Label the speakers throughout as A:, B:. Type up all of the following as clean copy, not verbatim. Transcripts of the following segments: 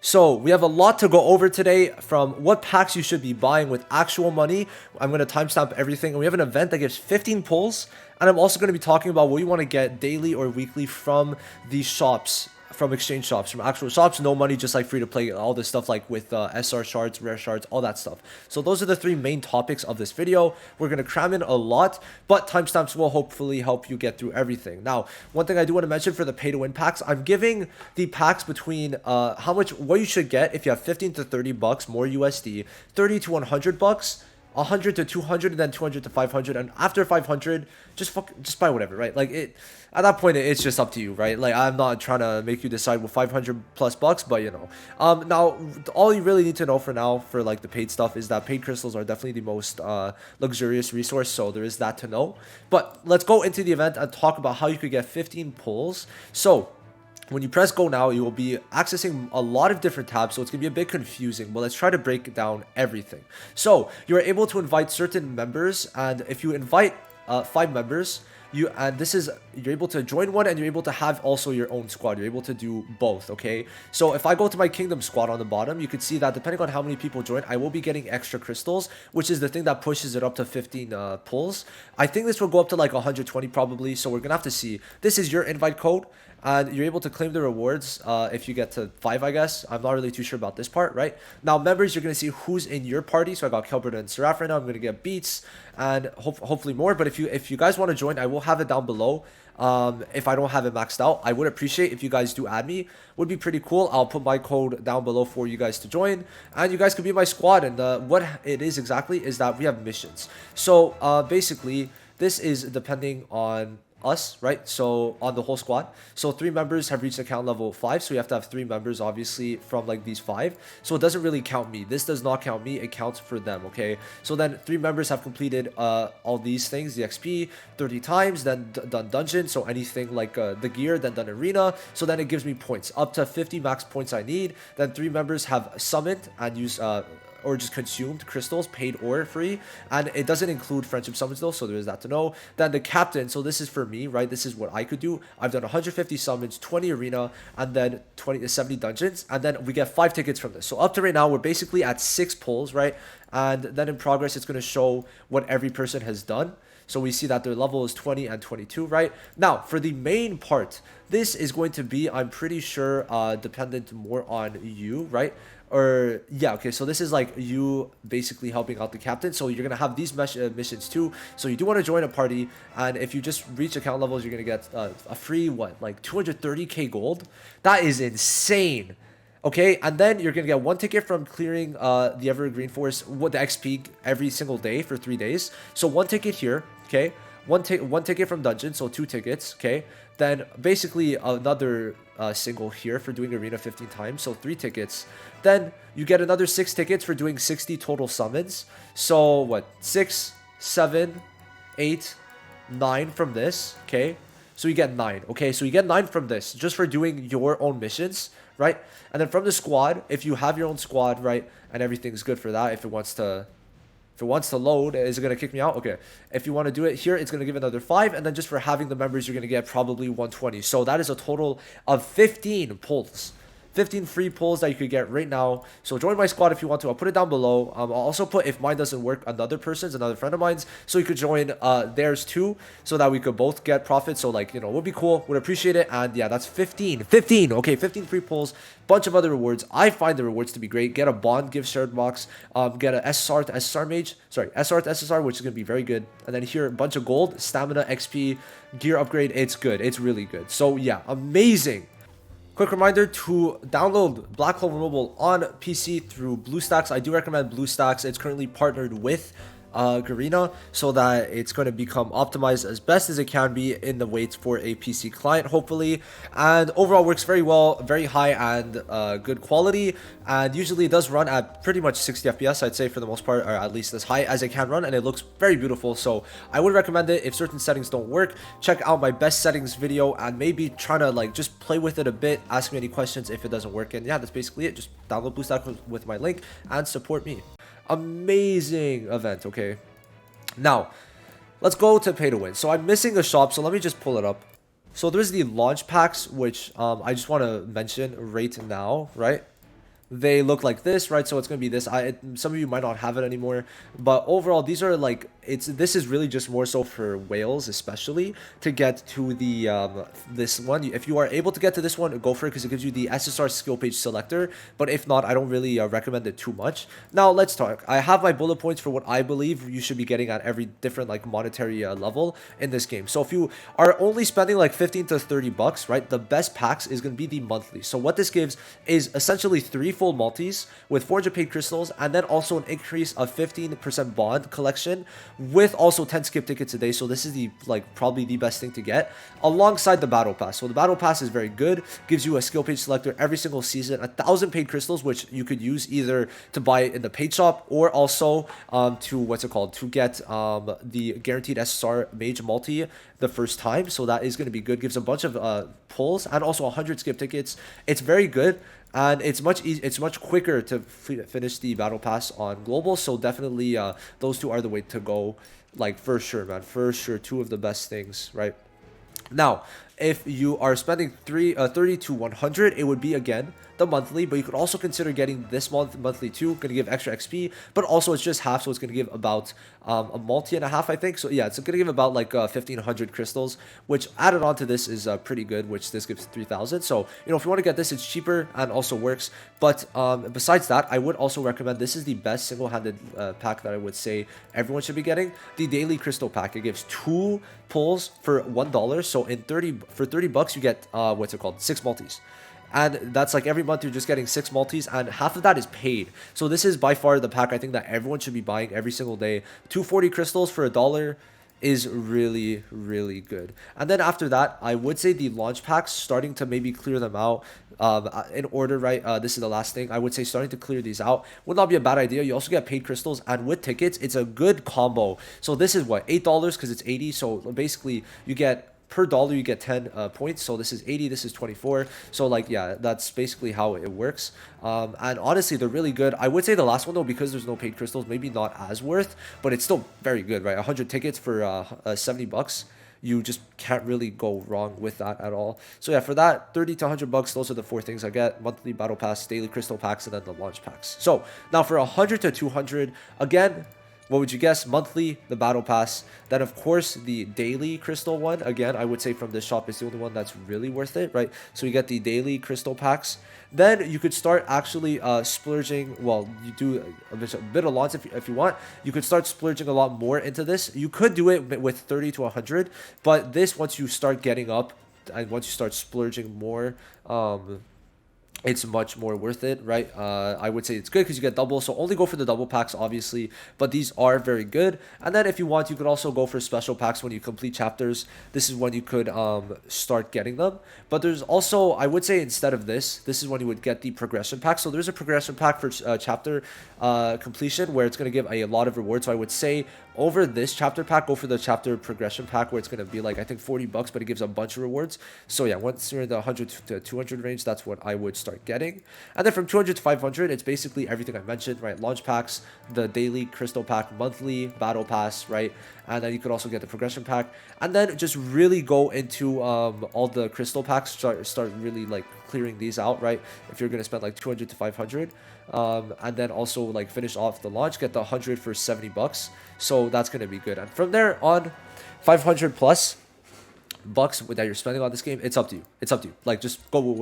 A: So we have a lot to go over today, from what packs you should be buying with actual money. I'm going to timestamp everything, and we have an event that gives 15 pulls, and I'm also going to be talking about what you want to get daily or weekly from these shops, from exchange shops, from actual shops. No money, just like free to play, all this stuff like with SR shards, rare shards, all that stuff. So those are the three main topics of this video. We're going to cram in a lot, but timestamps will hopefully help you get through everything. Now, one thing I do want to mention for the pay to win packs, I'm giving the packs between what you should get if you have 15 to 30 bucks more USD, 30 to 100 bucks, 100 to 200, and then 200 to 500, and after 500 just buy whatever, right? Like, it at that point it's just up to you, right? Like, I'm not trying to make you decide with 500 plus bucks, but you know, now all you really need to know for now for like the paid stuff is that paid crystals are definitely the most luxurious resource, so there is that to know. But let's go into the event and talk about how you could get 15 pulls. So when you press go now, you will be accessing a lot of different tabs, so it's going to be a bit confusing, but let's try to break down everything. So you're able to invite certain members, and if you invite 5 members, you're able to join one, and you're able to have also your own squad. You're able to do both, okay? So if I go to my kingdom squad on the bottom, you can see that depending on how many people join, I will be getting extra crystals, which is the thing that pushes it up to 15 pulls. I think this will go up to like 120 probably, so we're gonna have to see. This is your invite code, and you're able to claim the rewards if you get to 5, I guess. I'm not really too sure about this part, right? Now, members, you're going to see who's in your party. So I got Kelbert and Seraph right now. I'm going to get Beats and hopefully more. But if you guys want to join, I will have it down below. If I don't have it maxed out, I would appreciate if you guys do add me. Would be pretty cool. I'll put my code down below for you guys to join, and you guys could be my squad. And what it is exactly is that we have missions. So basically, this is depending on us, right? So on the whole squad, so 3 members have reached account level 5, so you have to have 3 members obviously from like these 5, so it doesn't really count me. This does not count me, it counts for them, okay? So then 3 members have completed all these things, the XP 30 times, then done dungeon, so anything like the gear, then done arena, so then it gives me points up to 50 max points I need. Then 3 members have summoned and used or just consumed crystals, paid or free, and it doesn't include friendship summons though, so there is that to know. Then the captain, so this is for me, right? This is what I could do. I've done 150 summons, 20 arena, and then 20 to 70 dungeons, and then we get 5 tickets from this. So up to right now, we're basically at 6 pulls, right? And then in progress, it's going to show what every person has done. So we see that their level is 20 and 22, right? Now, for the main part, this is going to be, I'm pretty sure, dependent more on you, right? Or yeah, okay, so this is like you basically helping out the captain. So you're gonna have these missions too, so you do want to join a party, and if you just reach account levels, you're gonna get a free like 230k gold. That is insane. Okay, and then you're gonna get 1 ticket from clearing the Evergreen Forest with the XP every single day for 3 days. So 1 ticket here, okay, one ticket from dungeon, so 2 tickets, okay. Then basically another single here for doing arena 15 times, so 3 tickets. Then you get another 6 tickets for doing 60 total summons. So what, 6, 7, 8, 9 from this, okay? So you get 9, okay? So you get 9 from this just for doing your own missions, right? And then from the squad, if you have your own squad, right, and everything's good for that, if it wants to load, is it going to kick me out? Okay. If you want to do it here, it's going to give another 5. And then just for having the members, you're going to get probably 120. So that is a total of 15 pulls. 15 free pulls that you could get right now. So join my squad if you want to. I'll put it down below. I'll also put, if mine doesn't work, another friend of mine's, so you could join theirs too, so that we could both get profit. So like, you know, would be cool, would appreciate it. And yeah, that's 15, okay, 15 free pulls, bunch of other rewards. I find the rewards to be great. Get a bond gift shared box, get a SR to SSR mage, sorry, SR to SSR, which is going to be very good. And then here, a bunch of gold, stamina, XP, gear upgrade. It's good, it's really good. So yeah, amazing. Quick reminder to download Black Clover Mobile on PC through Bluestacks. I do recommend Bluestacks. It's currently partnered with Garena, so that it's going to become optimized as best as it can be in the waits for a PC client, hopefully. And overall works very well, very high and good quality, and usually it does run at pretty much 60 FPS, I'd say, for the most part, or at least as high as it can run, and it looks very beautiful. So I would recommend it. If certain settings don't work, check out my best settings video and maybe try to like just play with it a bit, ask me any questions if it doesn't work. And yeah, that's basically it. Just download Bluestacks with my link and support me. Amazing event. Okay, now let's go to pay to win. So I'm missing a shop, so let me just pull it up. So there's the launch packs, which I just want to mention right now, right? they look like this, right? So it's gonna be this. Some of you might not have it anymore, but overall, these are like this is really just more so for whales, especially to get to the this one. If you are able to get to this one, go for it because it gives you the SSR skill page selector. But if not, I don't really recommend it too much. Now let's talk. I have my bullet points for what I believe you should be getting at every different like monetary level in this game. So if you are only spending like 15 to 30 bucks, right, the best packs is gonna be the monthly. So what this gives is essentially 3 full multis with 400 paid crystals, and then also an increase of 15% bond collection with also 10 skip tickets a day. So this is the like probably the best thing to get alongside the battle pass. So the battle pass is very good, gives you a skill page selector every single season, 1,000 paid crystals, which you could use either to buy in the paid shop or also to what's it called, to get the guaranteed SSR mage multi the first time. So that is going to be good, gives a bunch of pulls and also 100 skip tickets. It's very good, and it's much quicker to finish the battle pass on global. So definitely those two are the way to go, like for sure, man, for sure. Two of the best things, right? Now, if you are spending 30 to 100, it would be again the monthly, but you could also consider getting this monthly too. Going to give extra XP, but also it's just half, so it's going to give about a multi and a half, I think. So yeah, it's going to give about like 1,500 crystals, which added on to this is pretty good, which this gives 3,000. So, you know, if you want to get this, it's cheaper and also works. But besides that, I would also recommend, this is the best single-handed pack that I would say everyone should be getting, the daily crystal pack. It gives 2 pulls for $1. So for 30 bucks, you get what's it called, 6 multis. And that's like every month you're just getting 6 multis, and half of that is paid. So this is by far the pack I think that everyone should be buying every single day. 240 crystals for $1 is really, really good. And then after that, I would say the launch packs, starting to maybe clear them out in order, right? This is the last thing. I would say starting to clear these out would not be a bad idea. You also get paid crystals, and with tickets, it's a good combo. So this is what, $8 because it's 80. So basically you get, per dollar you get 10 points. So this is 80, this is 24. So like, yeah, that's basically how it works. And honestly, they're really good. I would say the last one though, because there's no paid crystals, maybe not as worth, but it's still very good, right? 100 tickets for 70 bucks. You just can't really go wrong with that at all. So yeah, for that 30 to 100 bucks, those are the 4 things I get: monthly battle pass, daily crystal packs, and then the launch packs. So now for 100 to 200, again, what would you guess? Monthly, the battle pass. Then of course the daily crystal one. Again, I would say from this shop is the only one that's really worth it, right? So you get the daily crystal packs. Then you could start actually splurging. Well, you do a bit of launch if you want. You could start splurging a lot more into this. You could do it with 30 to 100, but this, once you start getting up and once you start splurging more, it's much more worth it, right? I would say it's good because you get double, so only go for the double packs, obviously, but these are very good. And then if you want, you could also go for special packs when you complete chapters. This is when you could start getting them. But there's also, I would say, instead of this is when you would get the progression pack. So there's a progression pack for chapter completion where it's going to give a lot of rewards. So I would say over this chapter pack, go for the chapter progression pack where it's going to be like, I think 40 bucks, but it gives a bunch of rewards. So yeah, once you're in the 100 to 200 range, that's what I would start getting. And then from 200 to 500, it's basically everything I mentioned, right? Launch packs, the daily crystal pack, monthly battle pass, right? And then you could also get the progression pack, and then just really go into all the crystal packs, start really like clearing these out, right? If you're going to spend like 200 to 500, and then also like finish off the launch, get the 100 for 70 bucks. So that's going to be good. And from there on, 500 plus bucks that you're spending on this game, it's up to you. It's up to you. Like, just go with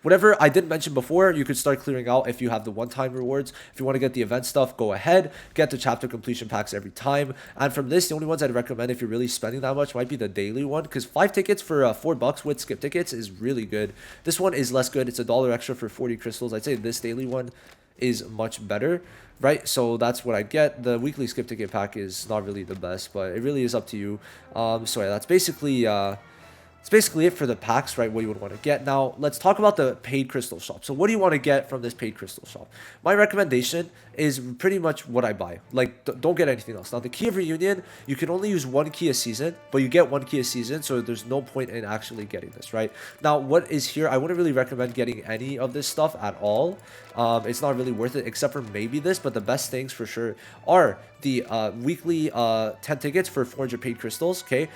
A: whatever I didn't mention before. You could start clearing out if you have the one-time rewards. If you want to get the event stuff, go ahead, get the chapter completion packs every time. And from this, the only ones I'd recommend if you're really spending that much might be the daily one, because 5 tickets for 4 bucks with skip tickets is really good. This one is less good. It's $1 extra for 40 crystals. I'd say this daily one is much better, right? So that's what I get. The weekly skip ticket pack is not really the best, but it really is up to you. So yeah, that's basically it for the packs, right? What you would want to get. Now let's talk about the paid crystal shop. So what do you want to get from this paid crystal shop? My recommendation is pretty much what I buy. Like, don't get anything else. Now the key of reunion, you can only use 1 key a season, but you get 1 key a season, so there's no point in actually getting this, right? Now what is here, I wouldn't really recommend getting any of this stuff at all. It's not really worth it, except for maybe this, but the best things for sure are the weekly 10 tickets for 400 paid crystals, okay?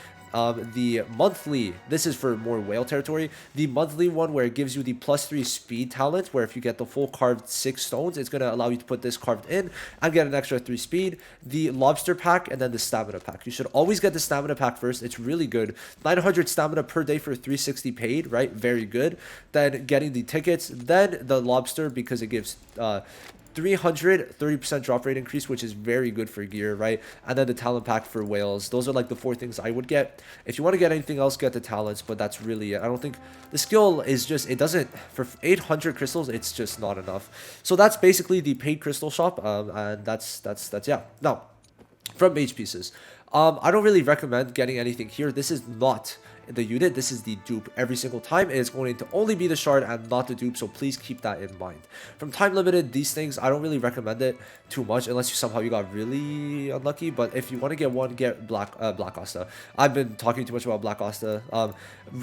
A: the monthly, this is for more whale territory, the monthly one where it gives you the +3 speed talent, where if you get the full carved 6 stones, it's going to allow you to put this carved in and get an extra 3 speed, the lobster pack, and then the stamina pack. You should always get the stamina pack first. It's really good. 900 stamina per day for 360 paid, right? Very good. Then getting the tickets, then the lobster, because it gives 330% drop rate increase, which is very good for gear, right? And then the talent pack for whales. Those are like the 4 things I would get. If you want to get anything else, get the talents, but that's really it. I don't think the skill is just, it doesn't, for 800 crystals, it's just not enough. So that's basically the paid crystal shop, and that's yeah. Now, from mage pieces, I don't really recommend getting anything here. This is not the unit, this is the dupe. Every single time it is going to only be the shard and not the dupe, so please keep that in mind. From time limited, these things, I don't really recommend it too much unless you somehow you got really unlucky. But if you want to get one, get Black Asta. I've been talking too much about Black Asta.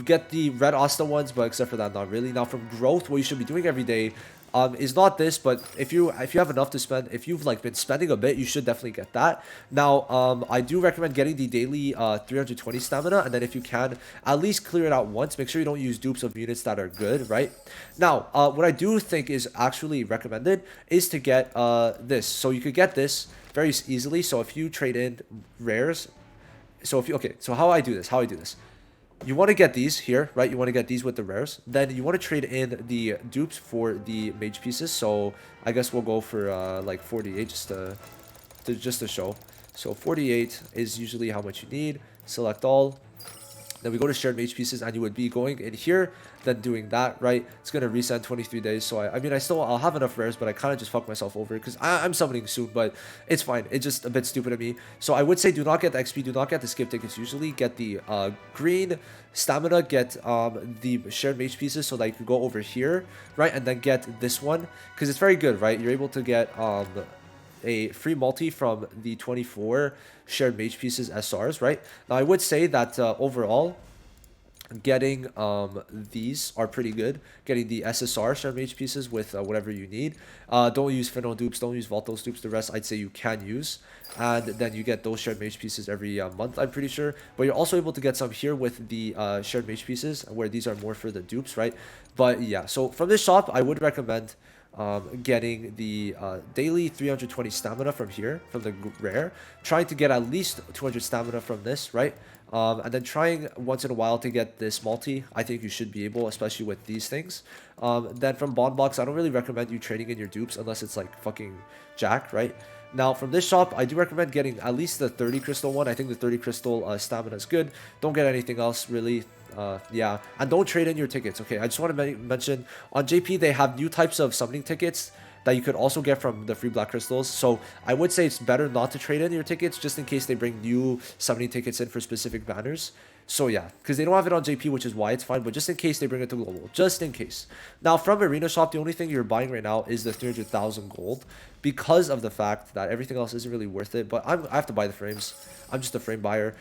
A: Get the Red Asta ones, but except for that, not really. Now from growth, what you should be doing every day is not this, but if you have enough to spend, if you've like been spending a bit, you should definitely get that. Now I do recommend getting the daily 320 stamina, and then if you can at least clear it out once. Make sure you don't use dupes of units that are good, right? Now what I do think is actually recommended is to get this. So you could get this very easily. So if you trade in rares, so if you, okay, so how I do this, you want to get these here, right? You want to get these with the rares. Then you want to trade in the dupes for the mage pieces. So I guess we'll go for like 48 just to show. So 48 is usually how much you need. Select all. Then we go to shared mage pieces, and you would be going in here, then doing that, right? It's going to reset in 23 days. So I mean, I'll have enough rares, but I kind of just fucked myself over because I'm summoning soon, but it's fine. It's just a bit stupid of me. So I would say do not get the XP, do not get the skip tickets usually. Get the green stamina, get the shared mage pieces so that you could go over here, right? And then get this one because it's very good, right? You're able to get a free multi from the 24 shared mage pieces SRs, right? Now I would say that overall getting these are pretty good. Getting the SSR shared mage pieces with whatever you need. Don't use Finno dupes, don't use Vaultos dupes. The rest I'd say you can use, and then you get those shared mage pieces every month, I'm pretty sure. But you're also able to get some here with the shared mage pieces, where these are more for the dupes, right? But yeah, so from this shop I would recommend getting the daily 320 stamina from here, from the rare, trying to get at least 200 stamina from this, right? And then trying once in a while to get this multi. I think you should be able, especially with these things. Then from bond box, I don't really recommend you trading in your dupes unless it's like fucking jack, right? Now from this shop, I do recommend getting at least the 30 crystal one. I think the 30 crystal stamina is good. Don't get anything else really. Yeah, and don't trade in your tickets. Okay, I just want to mention on JP they have new types of summoning tickets that you could also get from the free black crystals. So I would say it's better not to trade in your tickets just in case they bring new summoning tickets in for specific banners. So yeah, because they don't have it on JP, which is why it's fine, but just in case they bring it to global, just in case. Now from arena shop, the only thing you're buying right now is the 300,000 gold because of the fact that everything else isn't really worth it. But I have to buy the frames. I'm just a frame buyer.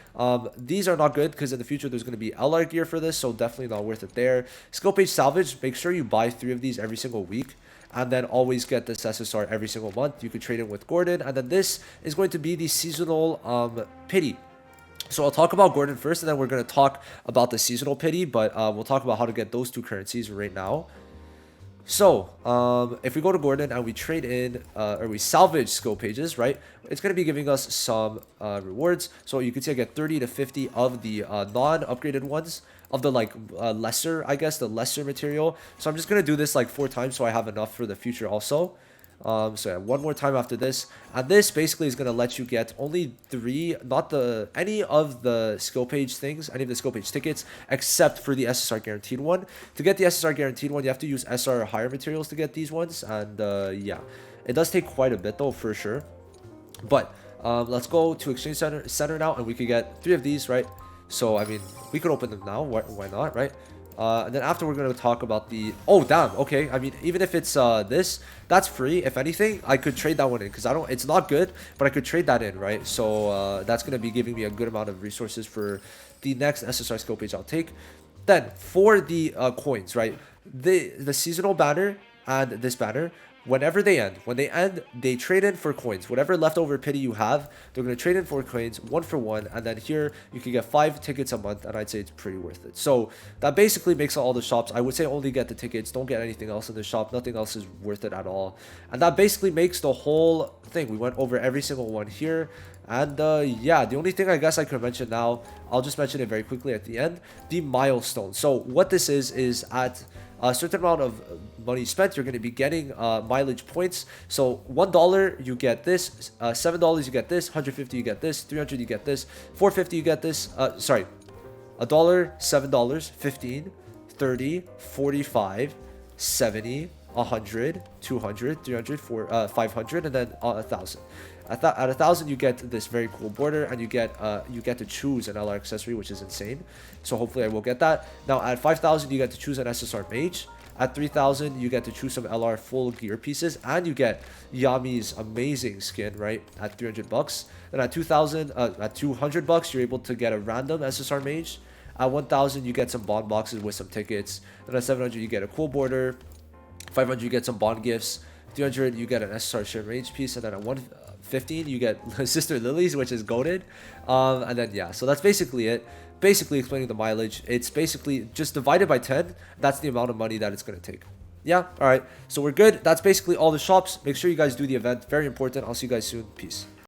A: These are not good because in the future there's going to be LR gear for this, so definitely not worth it there. Skill page salvage, make sure you buy 3 of these every single week. And then always get this SSR every single month. You could trade it with Gordon. And then this is going to be the seasonal pity. So I'll talk about Gordon first, and then we're going to talk about the seasonal pity. But we'll talk about how to get those 2 currencies right now. So if we go to Gordon and we trade in or we salvage skill pages, right, it's going to be giving us some rewards. So you can see I get 30 to 50 of the non-upgraded ones, of the like lesser, I guess, the lesser material. So I'm just going to do this like 4 times so I have enough for the future also. So yeah, 1 more time after this, and this basically is going to let you get only 3, not any of the skill page things, any of the skill page tickets, except for the SSR guaranteed one. To get the SSR guaranteed one, you have to use SR higher materials to get these ones, and yeah, it does take quite a bit though, for sure. But let's go to Exchange Center now, and we could get 3 of these, right? So I mean, we could open them now, why not, right? And then after we're going to talk about the, oh damn, okay, I mean, even if it's this, that's free. If anything, I could trade that one in because it's not good, but I could trade that in, right? So that's going to be giving me a good amount of resources for the next SSR skill page I'll take. Then for the coins, right, the seasonal banner, and this banner, whenever they end, when they end, they trade in for coins. Whatever leftover pity you have, they're going to trade in for coins 1 for 1. And then here you can get 5 tickets a month, and I'd say it's pretty worth it. So that basically makes all the shops. I would say only get the tickets, don't get anything else in the shop. Nothing else is worth it at all. And that basically makes the whole thing. We went over every single one here. And yeah, the only thing I guess I could mention now, I'll just mention it very quickly at the end, the milestone. So what this is at a certain amount of money spent, you're going to be getting mileage points. So $1 you get this, $7 you get this, 150 you get this, 300 you get this, 450 you get this, sorry, $1, $7, 15, 30, 45, 70, 100, 200, 300, 500, and then 1,000. At 1,000 you get this very cool border, and you get to choose an LR accessory, which is insane. So hopefully I will get that. Now at 5,000 you get to choose an SSR mage. At 3,000 you get to choose some LR full gear pieces, and you get Yami's amazing skin, right, at 300 bucks. Then at 2,000, at 200 bucks you're able to get a random SSR mage. At 1,000 you get some bond boxes with some tickets. Then at 700 you get a cool border. 500 you get some bond gifts. 300 you get an SSR share mage piece, and then at 115 you get Sister Lily's, which is goated. And then yeah, so that's basically it. Basically explaining the mileage. It's basically just divided by 10. That's the amount of money that it's going to take. Yeah, all right. So we're good. That's basically all the shops. Make sure you guys do the event. Very important. I'll see you guys soon. Peace.